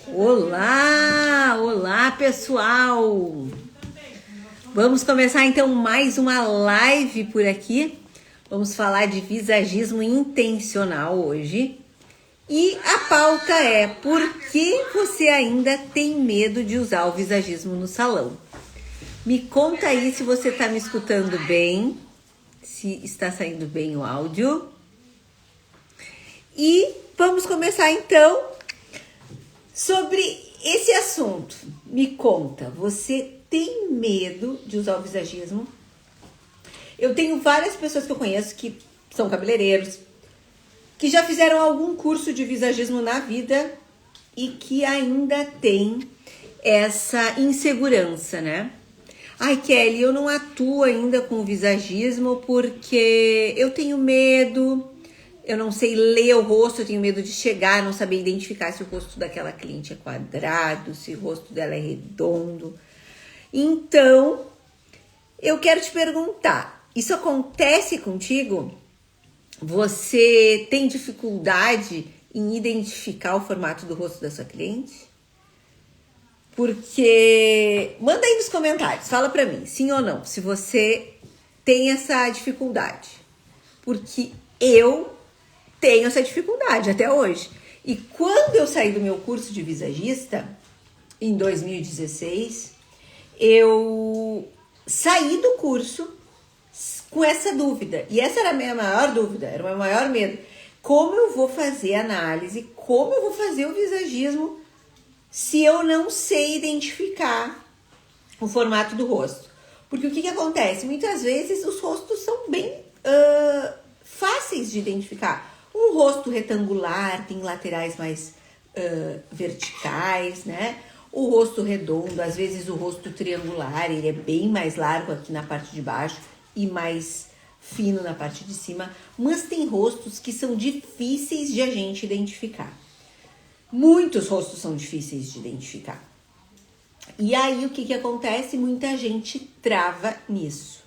Olá, olá pessoal! Vamos começar então mais uma live por aqui. Vamos falar de visagismo intencional hoje. E a pauta é: por que você ainda tem medo de usar o visagismo no salão? Me conta aí se você está me escutando bem, se está saindo bem o áudio. E vamos começar então sobre esse assunto. Me conta, você tem medo de usar o visagismo? Eu tenho várias pessoas que eu conheço que são cabeleireiros, que já fizeram algum curso de visagismo na vida e que ainda tem essa insegurança, né? Ai, Kelly, eu não atuo ainda com visagismo porque eu tenho medo, eu não sei ler o rosto, eu tenho medo de chegar, não saber identificar se o rosto daquela cliente é quadrado, se o rosto dela é redondo. Então, eu quero te perguntar, isso acontece contigo? Você tem dificuldade em identificar o formato do rosto da sua cliente? Porque manda aí nos comentários, fala pra mim, sim ou não, se você tem essa dificuldade. Porque eu tenho essa dificuldade até hoje. E quando eu saí do meu curso de visagista, em 2016, eu saí do curso com essa dúvida. E essa era a minha maior dúvida, era o meu maior medo. Como eu vou fazer análise, como eu vou fazer o visagismo se eu não sei identificar o formato do rosto? Porque o que acontece? Muitas vezes os rostos são bem fáceis de identificar. Um rosto retangular tem laterais mais verticais, né? O rosto redondo, às vezes o rosto triangular, ele é bem mais largo aqui na parte de baixo e mais fino na parte de cima. Mas tem rostos que são difíceis de a gente identificar. Muitos rostos são difíceis de identificar. E aí o que acontece? Muita gente trava nisso.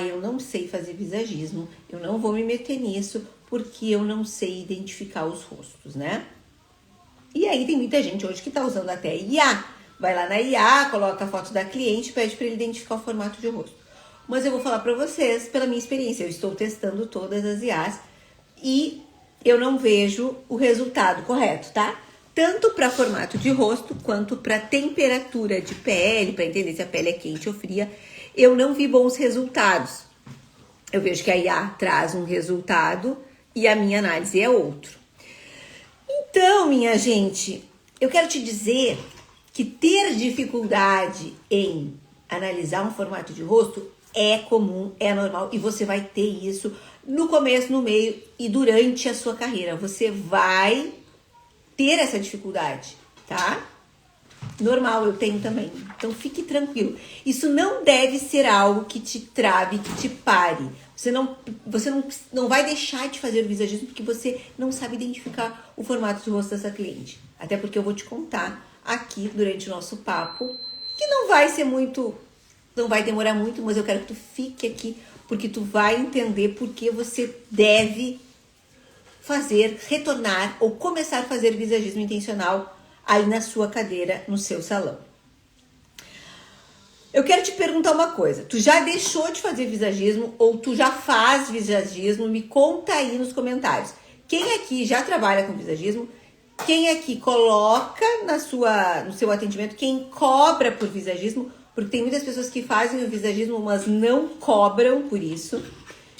Eu não sei fazer visagismo, eu não vou me meter nisso porque eu não sei identificar os rostos, né? E aí tem muita gente hoje que tá usando até IA. Vai lá na IA, coloca a foto da cliente e pede para ele identificar o formato de rosto. Mas eu vou falar para vocês, pela minha experiência, eu estou testando todas as IAs e eu não vejo o resultado correto, tá? Tanto para formato de rosto, quanto para temperatura de pele, para entender se a pele é quente ou fria, eu não vi bons resultados. Eu vejo que a IA traz um resultado e a minha análise é outro. Então, minha gente, eu quero te dizer que ter dificuldade em analisar um formato de rosto é comum, é normal e você vai ter isso no começo, no meio e durante a sua carreira. Você vai ter essa dificuldade, tá? Normal, eu tenho também. Então fique tranquilo. Isso não deve ser algo que te trave, que te pare. Você não vai deixar de fazer o visagismo porque você não sabe identificar o formato do rosto dessa cliente. Até porque eu vou te contar aqui durante o nosso papo, que não vai demorar muito, mas eu quero que tu fique aqui porque tu vai entender por que você deve retornar ou começar a fazer visagismo intencional aí na sua cadeira, no seu salão. Eu quero te perguntar uma coisa. Tu já deixou de fazer visagismo ou tu já faz visagismo? Me conta aí nos comentários. Quem aqui já trabalha com visagismo? Quem aqui coloca no seu atendimento? Quem cobra por visagismo? Porque tem muitas pessoas que fazem o visagismo, mas não cobram por isso.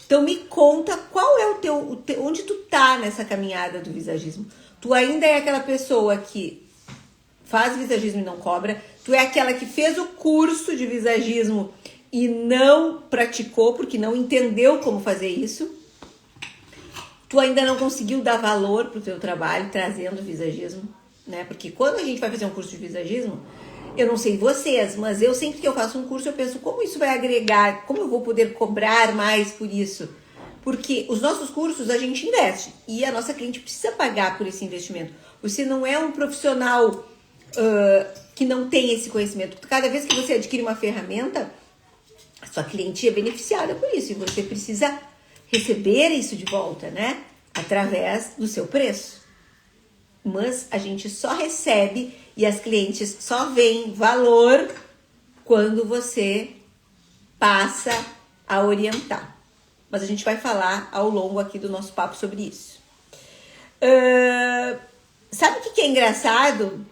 Então me conta qual é onde tu tá nessa caminhada do visagismo. Tu ainda é aquela pessoa que faz visagismo e não cobra? Tu é aquela que fez o curso de visagismo e não praticou porque não entendeu como fazer isso? Tu ainda não conseguiu dar valor pro teu trabalho trazendo visagismo, né? Porque quando a gente vai fazer um curso de visagismo, eu não sei vocês, mas eu sempre que eu faço um curso, eu penso como isso vai agregar, como eu vou poder cobrar mais por isso. Porque os nossos cursos a gente investe e a nossa cliente precisa pagar por esse investimento. Você não é um profissional que não tem esse conhecimento. Cada vez que você adquire uma ferramenta, a sua cliente é beneficiada por isso e você precisa receber isso de volta, né? Através do seu preço. mas a gente só recebe e as clientes só veem valor quando você passa a orientar. Mas a gente vai falar ao longo aqui do nosso papo sobre isso. Sabe o que é engraçado?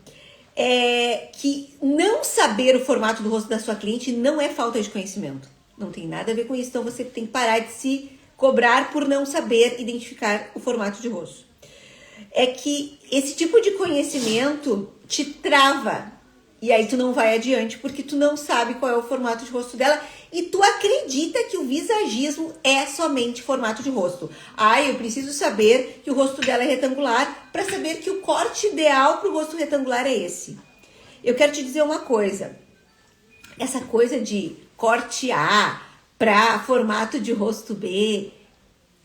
É que não saber o formato do rosto da sua cliente não é falta de conhecimento. Não tem nada a ver com isso. Então você tem que parar de se cobrar por não saber identificar o formato de rosto. É que esse tipo de conhecimento te trava. E aí tu não vai adiante porque tu não sabe qual é o formato de rosto dela e tu acredita que o visagismo é somente formato de rosto. Eu preciso saber que o rosto dela é retangular para saber que o corte ideal para o rosto retangular é esse. Eu quero te dizer uma coisa. Essa coisa de corte A para formato de rosto B,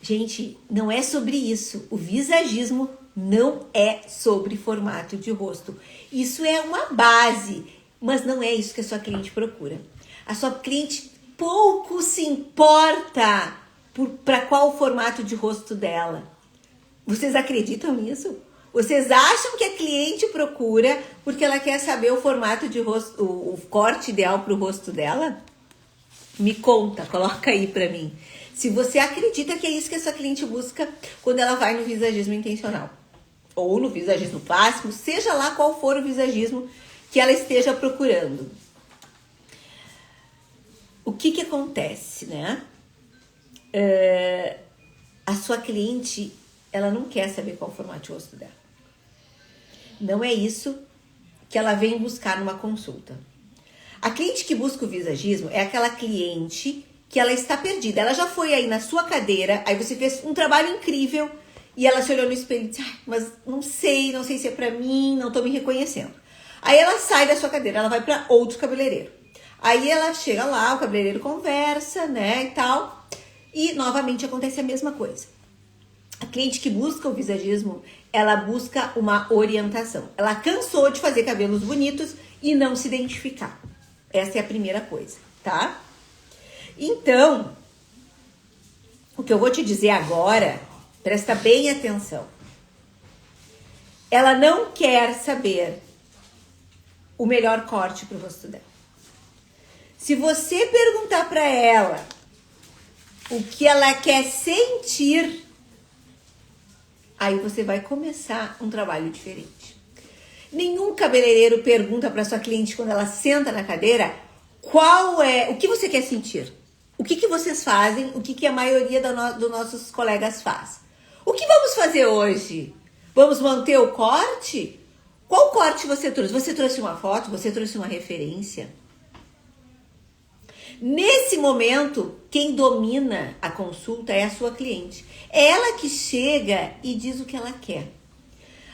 gente, não é sobre isso. O visagismo não é sobre formato de rosto. Isso é uma base, mas não é isso que a sua cliente procura. A sua cliente pouco se importa para qual o formato de rosto dela. Vocês acreditam nisso? Vocês acham que a cliente procura porque ela quer saber o formato de rosto, o corte ideal para o rosto dela? Me conta, coloca aí para mim. Se você acredita que é isso que a sua cliente busca quando ela vai no visagismo intencional. Ou no visagismo clássico, seja lá qual for o visagismo que ela esteja procurando. O que acontece, né? A sua cliente, ela não quer saber qual o formato de rosto dela. Não é isso que ela vem buscar numa consulta. A cliente que busca o visagismo é aquela cliente que ela está perdida. Ela já foi aí na sua cadeira, aí você fez um trabalho incrível e ela se olhou no espelho e disse, mas não sei se é pra mim, não tô me reconhecendo. Aí ela sai da sua cadeira, ela vai pra outro cabeleireiro. Aí ela chega lá, o cabeleireiro conversa, né, e tal, e novamente acontece a mesma coisa. A cliente que busca o visagismo, ela busca uma orientação. Ela cansou de fazer cabelos bonitos e não se identificar. Essa é a primeira coisa, tá? Então, o que eu vou te dizer agora, presta bem atenção. Ela não quer saber o melhor corte pro rosto dela. Se você perguntar para ela o que ela quer sentir, aí você vai começar um trabalho diferente. Nenhum cabeleireiro pergunta para sua cliente quando ela senta na cadeira o que você quer sentir. O que vocês fazem, o que a maioria dos nossos colegas faz. O que vamos fazer hoje? Vamos manter o corte? Qual corte você trouxe? Você trouxe uma foto? Você trouxe uma referência? Nesse momento, quem domina a consulta é a sua cliente. É ela que chega e diz o que ela quer.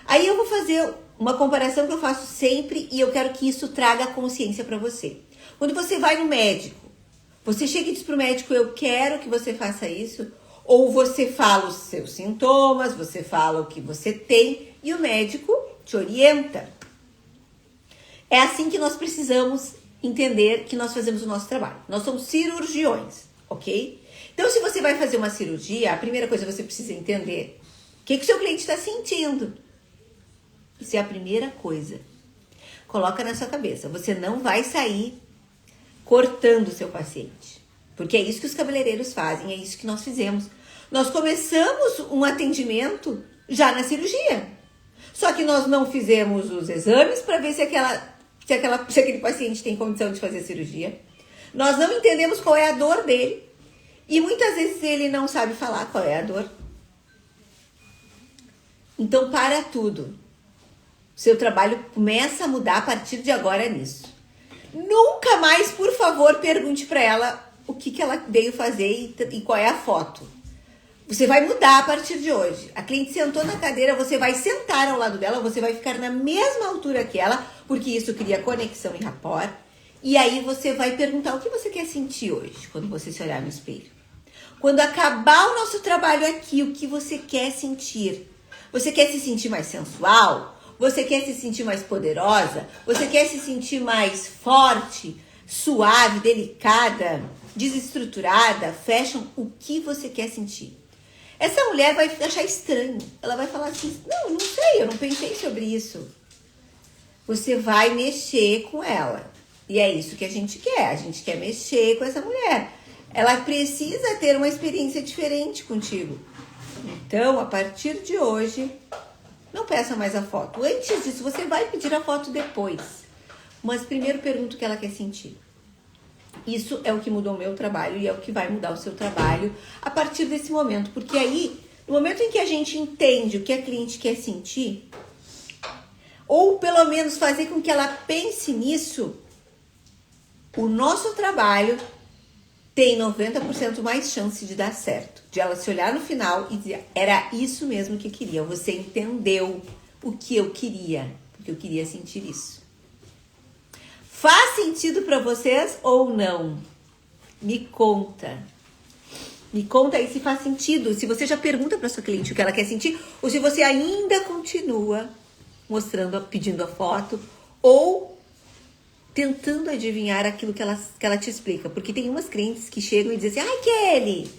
Aí eu vou fazer uma comparação que eu faço sempre e eu quero que isso traga consciência para você. Quando você vai no médico, você chega e diz pro médico, eu quero que você faça isso, ou você fala os seus sintomas, você fala o que você tem e o médico te orienta. É assim que nós precisamos entender que nós fazemos o nosso trabalho. Nós somos cirurgiões, ok? Então, se você vai fazer uma cirurgia, a primeira coisa que você precisa entender o que o seu cliente está sentindo. Isso é a primeira coisa. Coloca na sua cabeça. Você não vai sair cortando o seu paciente. Porque é isso que os cabeleireiros fazem, é isso que nós fizemos. Nós começamos um atendimento já na cirurgia. Só que nós não fizemos os exames para ver se aquele paciente tem condição de fazer cirurgia. Nós não entendemos qual é a dor dele. E muitas vezes ele não sabe falar qual é a dor. Então, para tudo. Seu trabalho começa a mudar a partir de agora nisso. Nunca mais, por favor, pergunte para ela o que ela veio fazer e qual é a foto. Você vai mudar a partir de hoje. A cliente sentou na cadeira, você vai sentar ao lado dela, você vai ficar na mesma altura que ela, porque isso cria conexão e rapport. E aí você vai perguntar o que você quer sentir hoje, quando você se olhar no espelho. Quando acabar o nosso trabalho aqui, o que você quer sentir? Você quer se sentir mais sensual? Você quer se sentir mais poderosa? Você quer se sentir mais forte, suave, delicada, desestruturada, fashion? O que você quer sentir? Essa mulher vai achar estranho. Ela vai falar assim, não sei, eu não pensei sobre isso. Você vai mexer com ela. E é isso que a gente quer. A gente quer mexer com essa mulher. Ela precisa ter uma experiência diferente contigo. Então, a partir de hoje, não peça mais a foto. Antes disso, você vai pedir a foto depois. Mas primeiro pergunta o que ela quer sentir. Isso é o que mudou o meu trabalho e é o que vai mudar o seu trabalho a partir desse momento. Porque aí, no momento em que a gente entende o que a cliente quer sentir, ou pelo menos fazer com que ela pense nisso, o nosso trabalho tem 90% mais chance de dar certo. De ela se olhar no final e dizer, era isso mesmo que eu queria. Você entendeu o que eu queria, porque eu queria sentir isso. Faz sentido para vocês ou não? Me conta. Me conta aí se faz sentido. Se você já pergunta para sua cliente o que ela quer sentir, ou se você ainda continua mostrando, pedindo a foto, ou tentando adivinhar aquilo que ela te explica. Porque tem umas clientes que chegam e dizem assim, ai, Kelly!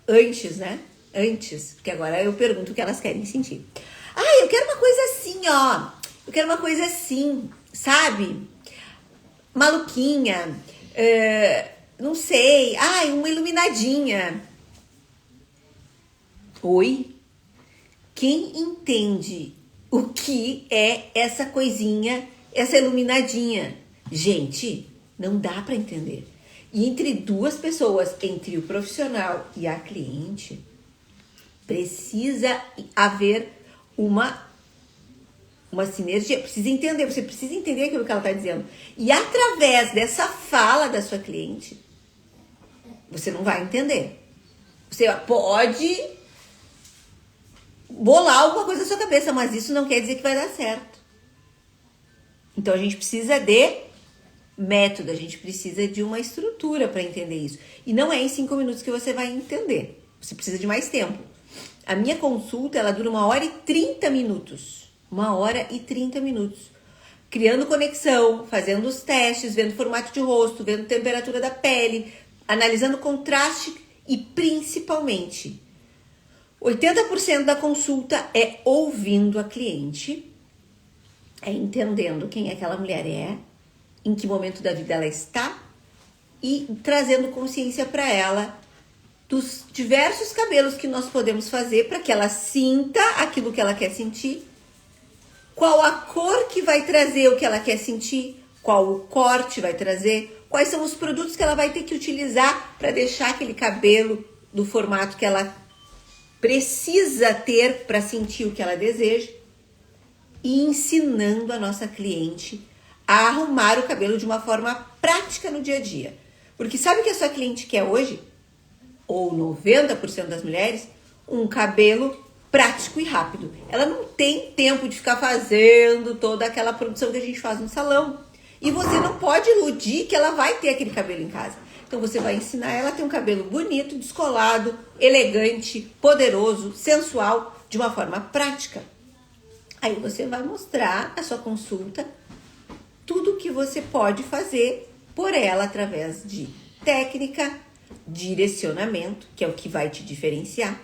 Antes, né? Antes. Porque agora eu pergunto o que elas querem sentir. Ai, eu quero uma coisa assim, ó. Eu quero uma coisa assim, sabe? Maluquinha. Não sei. Ai, uma iluminadinha. Oi? Quem entende o que é essa coisinha, essa iluminadinha? Gente, não dá para entender. E entre duas pessoas, entre o profissional e a cliente, precisa haver uma sinergia, precisa entender, você precisa entender aquilo que ela está dizendo. E através dessa fala da sua cliente, você não vai entender. Você pode bolar alguma coisa na sua cabeça, mas isso não quer dizer que vai dar certo. Então a gente precisa de método, a gente precisa de uma estrutura para entender isso. E não é em 5 minutos que você vai entender. Você precisa de mais tempo. A minha consulta, ela dura 1h30 minutos. 1h30 minutos. Criando conexão, fazendo os testes, vendo formato de rosto, vendo temperatura da pele, analisando contraste e principalmente 80% da consulta é ouvindo a cliente, é entendendo quem aquela mulher é, em que momento da vida ela está e trazendo consciência para ela dos diversos cabelos que nós podemos fazer para que ela sinta aquilo que ela quer sentir, qual a cor que vai trazer o que ela quer sentir, qual o corte vai trazer, quais são os produtos que ela vai ter que utilizar para deixar aquele cabelo do formato que ela precisa ter para sentir o que ela deseja, e ensinando a nossa cliente a arrumar o cabelo de uma forma prática no dia a dia. Porque sabe o que a sua cliente quer hoje? Ou 90% das mulheres, um cabelo prático e rápido. Ela não tem tempo de ficar fazendo toda aquela produção que a gente faz no salão. E você não pode iludir que ela vai ter aquele cabelo em casa. Então você vai ensinar ela a ter um cabelo bonito, descolado, elegante, poderoso, sensual, de uma forma prática. Aí você vai mostrar na sua consulta tudo o que você pode fazer por ela através de técnica, direcionamento, que é o que vai te diferenciar.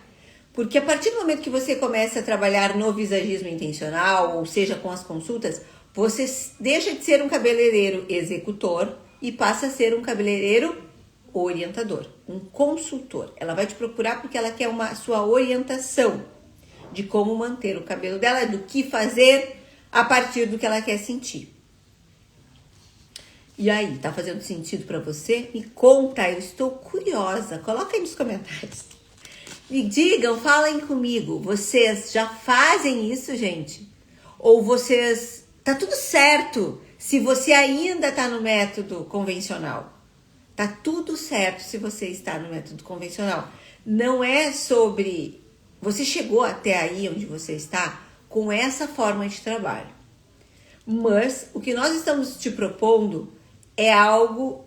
Porque a partir do momento que você começa a trabalhar no visagismo intencional, ou seja, com as consultas, você deixa de ser um cabeleireiro executor e passa a ser um cabeleireiro orientador, um consultor. Ela vai te procurar porque ela quer uma sua orientação de como manter o cabelo dela, do que fazer a partir do que ela quer sentir. E aí, tá fazendo sentido para você? Me conta, eu estou curiosa. Coloca aí nos comentários. Me digam, falem comigo. Vocês já fazem isso, gente? Ou vocês... Tá tudo certo se você ainda tá no método convencional. Tá tudo certo se você está no método convencional. Não é sobre... Você chegou até aí onde você está com essa forma de trabalho. Mas o que nós estamos te propondo é algo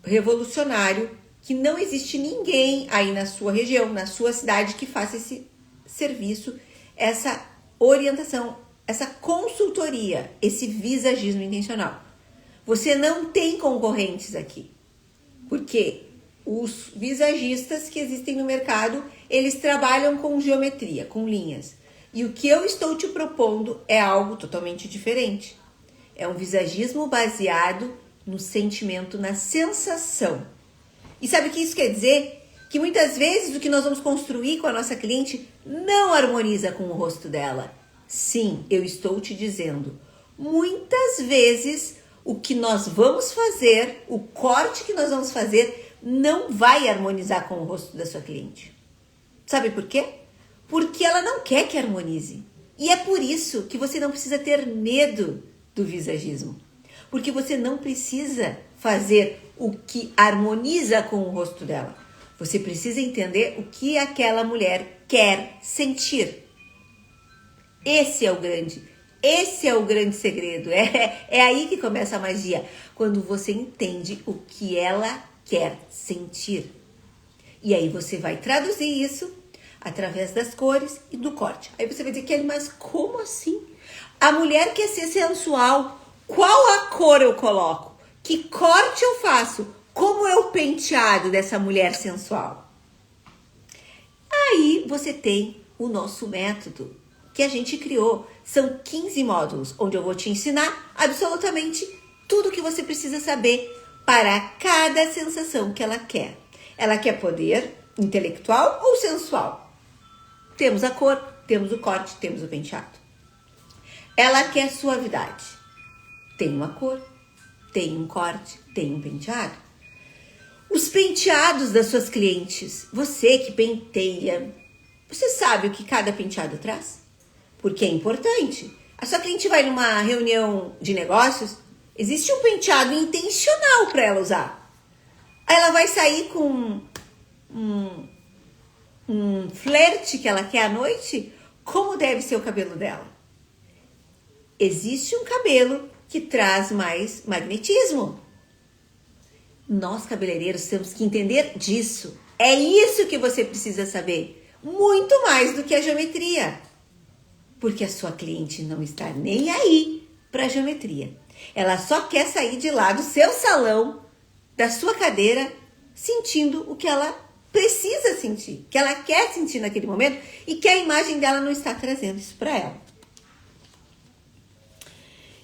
revolucionário, que não existe ninguém aí na sua região, na sua cidade, que faça esse serviço, essa orientação, essa consultoria, esse visagismo intencional. Você não tem concorrentes aqui, porque os visagistas que existem no mercado, eles trabalham com geometria, com linhas. E o que eu estou te propondo é algo totalmente diferente. É um visagismo baseado no sentimento, na sensação. E sabe o que isso quer dizer? Que muitas vezes o que nós vamos construir com a nossa cliente não harmoniza com o rosto dela. Sim, eu estou te dizendo. Muitas vezes o que nós vamos fazer, o corte que nós vamos fazer, não vai harmonizar com o rosto da sua cliente. Sabe por quê? Porque ela não quer que harmonize. E é por isso que você não precisa ter medo do visagismo. Porque você não precisa fazer o que harmoniza com o rosto dela. Você precisa entender o que aquela mulher quer sentir. Esse é o grande segredo. É aí que começa a magia. Quando você entende o que ela quer sentir. E aí você vai traduzir isso através das cores e do corte. Aí você vai dizer, Kelly, mas como assim? A mulher quer ser sensual. Qual a cor eu coloco? Que corte eu faço? Como é o penteado dessa mulher sensual? Aí você tem o nosso método que a gente criou. São 15 módulos, onde eu vou te ensinar absolutamente tudo o que você precisa saber para cada sensação que ela quer. Ela quer poder intelectual ou sensual? Temos a cor, temos o corte, temos o penteado. Ela quer suavidade. Tem uma cor, tem um corte, tem um penteado. Os penteados das suas clientes, você que penteia, você sabe o que cada penteado traz? Porque é importante. A sua cliente vai numa reunião de negócios, existe um penteado intencional para ela usar. Aí ela vai sair com um flerte que ela quer à noite, como deve ser o cabelo dela? Existe um cabelo que traz mais magnetismo. Nós, cabeleireiros, temos que entender disso. É isso que você precisa saber. Muito mais do que a geometria. Porque a sua cliente não está nem aí para a geometria. Ela só quer sair de lá do seu salão, da sua cadeira, sentindo o que ela precisa sentir, que ela quer sentir naquele momento e que a imagem dela não está trazendo isso para ela.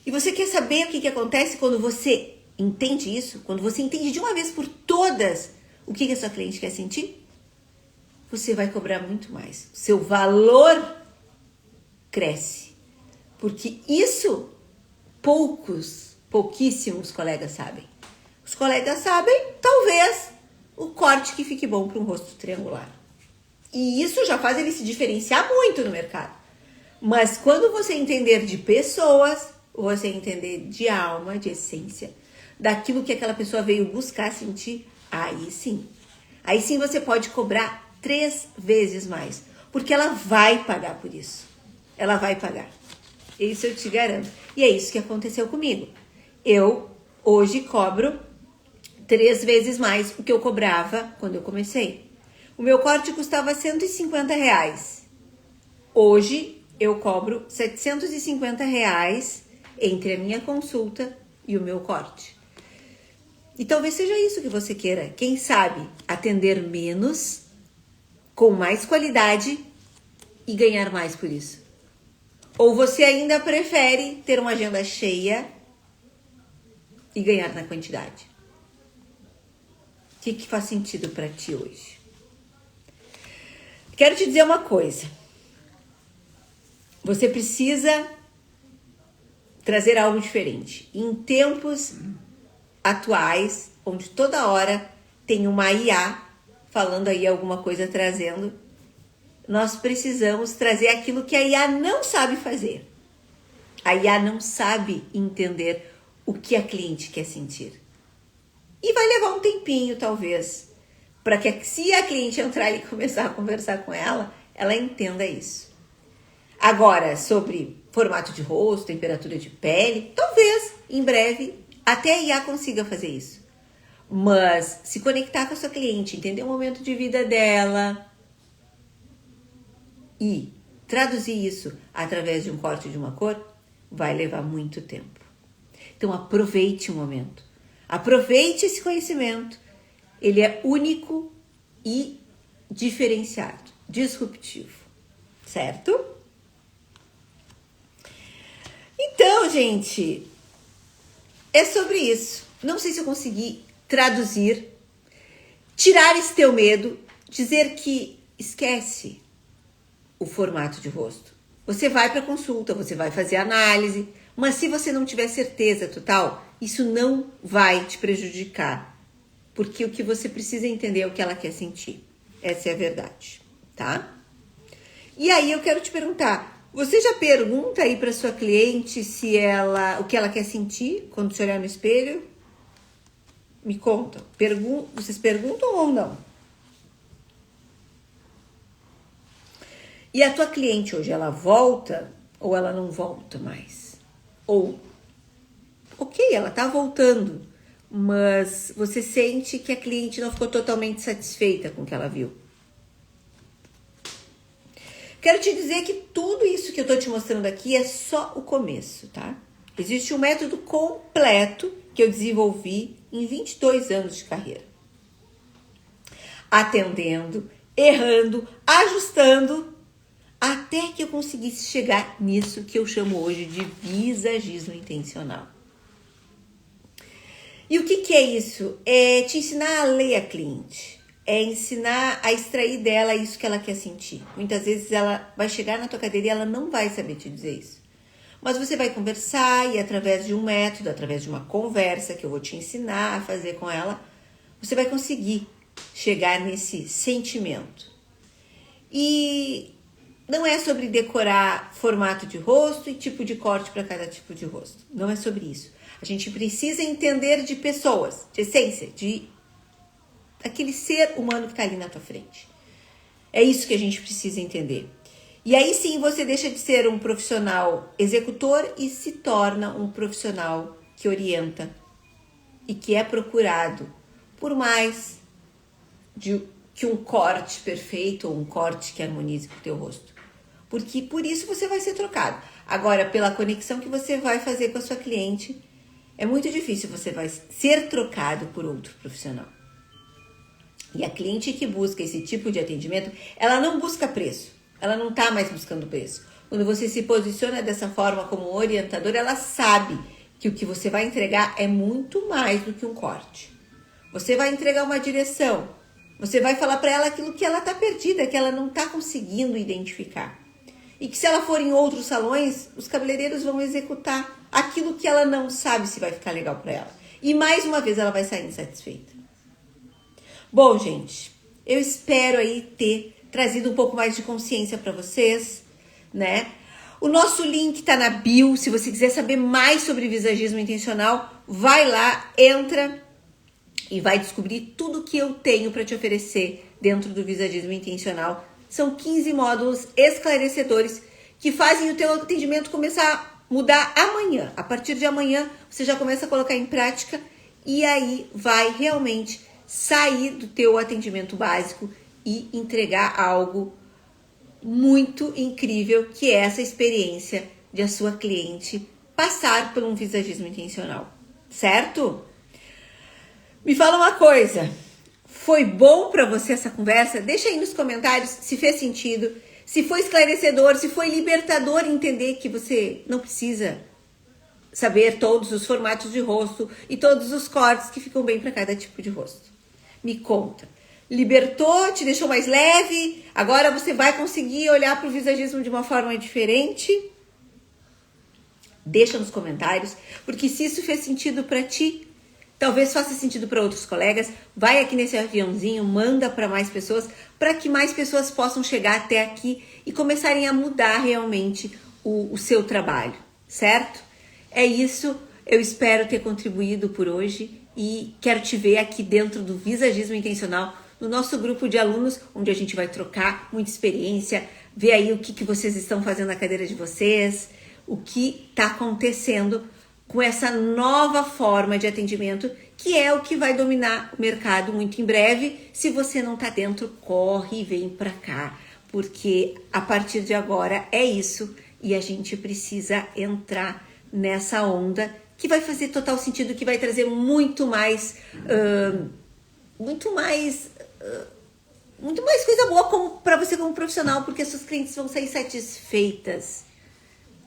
E você quer saber o que acontece quando você entende isso? Quando você entende de uma vez por todas o que a sua cliente quer sentir? Você vai cobrar muito mais. Seu valor cresce. Porque isso pouquíssimos colegas sabem. Os colegas sabem, talvez, o corte que fique bom para um rosto triangular. E isso já faz ele se diferenciar muito no mercado. Mas quando você entender de pessoas, você entender de alma, de essência, daquilo que aquela pessoa veio buscar sentir, aí sim. Aí sim você pode cobrar 3 vezes mais. Porque ela vai pagar por isso. Ela vai pagar. Isso eu te garanto. E é isso que aconteceu comigo. Eu hoje cobro 3 vezes mais o que eu cobrava quando eu comecei. O meu corte custava R$150. Hoje eu cobro R$750 entre a minha consulta e o meu corte. E talvez seja isso que você queira. Quem sabe atender menos, com mais qualidade e ganhar mais por isso. Ou você ainda prefere ter uma agenda cheia e ganhar na quantidade? O que faz sentido para ti hoje? Quero te dizer uma coisa. Você precisa trazer algo diferente. Em tempos atuais, onde toda hora tem uma IA falando aí alguma coisa, trazendo, nós precisamos trazer aquilo que a IA não sabe fazer. A IA não sabe entender o que a cliente quer sentir. E vai levar um tempinho, talvez, para que se a cliente entrar e começar a conversar com ela, ela entenda isso. Agora, sobre formato de rosto, temperatura de pele, talvez, em breve, até a IA consiga fazer isso. Mas se conectar com a sua cliente, entender o momento de vida dela e traduzir isso através de um corte de uma cor, vai levar muito tempo. Então aproveite o momento. Aproveite esse conhecimento. Ele é único e diferenciado. disruptivo, certo? Então, gente, é sobre isso. Não sei se eu consegui traduzir, tirar esse teu medo, dizer que esquece o formato de rosto. Você vai para consulta, você vai fazer análise, mas se você não tiver certeza total, isso não vai te prejudicar, porque o que você precisa entender é o que ela quer sentir. Essa é a verdade, tá? E aí eu quero te perguntar, você já pergunta aí para sua cliente o que ela quer sentir quando se olhar no espelho? Me conta, vocês perguntam ou não? E a tua cliente hoje, ela volta ou ela não volta mais? Ou, ok, ela tá voltando, mas você sente que a cliente não ficou totalmente satisfeita com o que ela viu. Quero te dizer que tudo isso que eu tô te mostrando aqui é só o começo, tá? Existe um método completo que eu desenvolvi em 22 anos de carreira. Atendendo, errando, ajustando, até que eu conseguisse chegar nisso que eu chamo hoje de visagismo intencional. E o que é isso? É te ensinar a ler a cliente. É ensinar a extrair dela isso que ela quer sentir. Muitas vezes ela vai chegar na tua cadeira e ela não vai saber te dizer isso. Mas você vai conversar e através de um método, através de uma conversa que eu vou te ensinar a fazer com ela, você vai conseguir chegar nesse sentimento. E não é sobre decorar formato de rosto e tipo de corte para cada tipo de rosto. Não é sobre isso. A gente precisa entender de pessoas, de essência, de aquele ser humano que está ali na tua frente. É isso que a gente precisa entender. E aí sim você deixa de ser um profissional executor e se torna um profissional que orienta e que é procurado por mais que um corte perfeito ou um corte que harmonize com o teu rosto. Porque por isso você vai ser trocado. Agora, pela conexão que você vai fazer com a sua cliente, é muito difícil você vai ser trocado por outro profissional. E a cliente que busca esse tipo de atendimento, ela não busca preço. Ela não está mais buscando preço. Quando você se posiciona dessa forma como orientador, ela sabe que o que você vai entregar é muito mais do que um corte. Você vai entregar uma direção. Você vai falar para ela aquilo que ela está perdida, que ela não está conseguindo identificar. E que se ela for em outros salões, os cabeleireiros vão executar aquilo que ela não sabe se vai ficar legal para ela. E mais uma vez ela vai sair insatisfeita. Bom, gente, eu espero aí ter trazido um pouco mais de consciência para vocês, né? O nosso link tá na bio. Se você quiser saber mais sobre visagismo intencional, vai lá, entra e vai descobrir tudo que eu tenho para te oferecer dentro do visagismo intencional. São 15 módulos esclarecedores que fazem o teu atendimento começar a mudar amanhã. A partir de amanhã, você já começa a colocar em prática e aí vai realmente sair do teu atendimento básico e entregar algo muito incrível, que é essa experiência de a sua cliente passar por um visagismo intencional, certo? Me fala uma coisa, foi bom para você essa conversa? Deixa aí nos comentários se fez sentido, se foi esclarecedor, se foi libertador entender que você não precisa saber todos os formatos de rosto e todos os cortes que ficam bem para cada tipo de rosto. Me conta. Libertou, te deixou mais leve? Agora você vai conseguir olhar para o visagismo de uma forma diferente? Deixa nos comentários, porque se isso fez sentido para ti, talvez faça sentido para outros colegas. Vai aqui nesse aviãozinho, manda para mais pessoas, para que mais pessoas possam chegar até aqui e começarem a mudar realmente o seu trabalho, certo? É isso, eu espero ter contribuído por hoje e quero te ver aqui dentro do Visagismo Intencional, no nosso grupo de alunos, onde a gente vai trocar muita experiência, ver aí o que vocês estão fazendo na cadeira de vocês, o que está acontecendo com essa nova forma de atendimento, que é o que vai dominar o mercado muito em breve. Se você não está dentro, corre e vem para cá, porque a partir de agora é isso e a gente precisa entrar nessa onda que vai fazer total sentido, que vai trazer muito mais muito mais coisa boa para você como profissional, porque as suas clientes vão sair satisfeitas.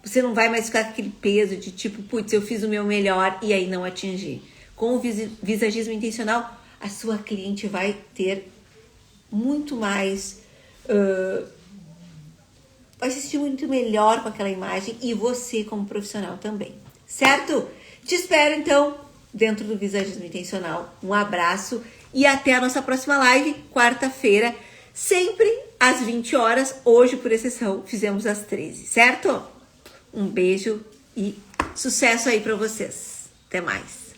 Você não vai mais ficar com aquele peso de tipo, putz, eu fiz o meu melhor e aí não atingi. Com o visagismo intencional, a sua cliente vai ter muito mais... vai se sentir muito melhor com aquela imagem e você como profissional também. Certo? Te espero, então, dentro do Visagismo Intencional. Um abraço e até a nossa próxima live, quarta-feira, sempre às 20 horas. Hoje, por exceção, fizemos às 13, certo? Um beijo e sucesso aí para vocês. Até mais.